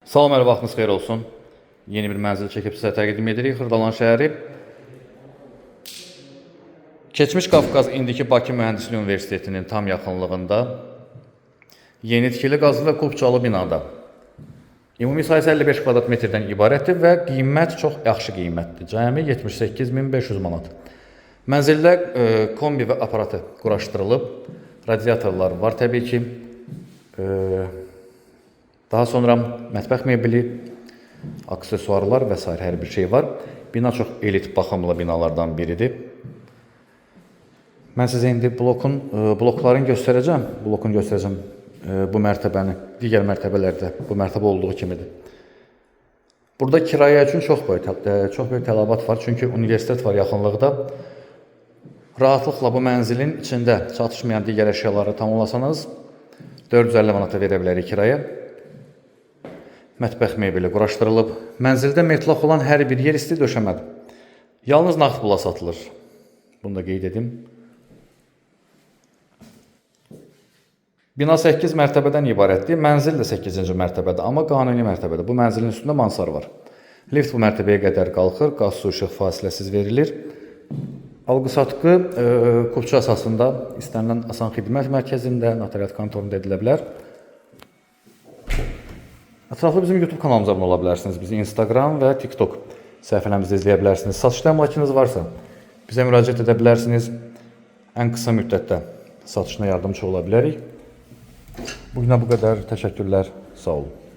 Salam, hər vaxtınız xeyir olsun. Yeni bir mənzil çəkib sizə təqdim edirik. Xırdalan şəhəri. Keçmiş Qafqaz, indiki Bakı Mühəndislik Universitetinin tam yaxınlığında yeni tikili qazlı və kubçalı binada. Ümumi sayısı 55 kvadrat metrdən ibarətdir və qiymət çox yaxşı qiymətdir. Cəmi 78.500 manat. Mənzildə kombi və aparatı quraşdırılıb. Radiatorlar var təbii ki. Daha sonra mətbəx mebeli, aksesuarlar və s. hər bir şey var. Bina çox elit, baxımlı binalardan biridir. Mən sizə indi bloklarını göstərəcəm. Blokunu göstərəcəm bu mərtəbəni. Digər mərtəbələrdə bu mərtəbə olduğu kimidir. Burada kirayə üçün çox böyük tələbat var. Çünki universitet var yaxınlıqda. Rahatlıqla bu mənzilin içində çatışmayan digər əşyaları tamamlasanız 450 manata verə bilərik kirayə. Mətbəx mebeli quraşdırılıb. Mənzildə metlaq olan hər bir yer isti döşəmədir. Yalnız nağd pula satılır. Bunu da qeyd edim. Bina 8 mərtəbədən ibarətdir. Mənzil də 8-ci mərtəbədə, amma qanuni mərtəbədə. Bu mənzilin üstündə mansar var. Lift bu mərtəbəyə qədər qalxır. Qaz, su, işıq fasiləsiz verilir. Alqı-satqı kubça əsasında istənilən asan xidmət mərkəzində, notariat kontorunda edilə bilər. Ətraflı bizim YouTube kanalımıza abunə ola bilərsiniz. Bizi Instagram və TikTok səhifələrimizdə izləyə bilərsiniz. Satışda əmlakınız varsa bizə müraciət edə bilərsiniz. Ən qısa müddətdə satışına yardımcı ola bilərik. Bugünə bu qədər. Təşəkkürlər. Sağ olun.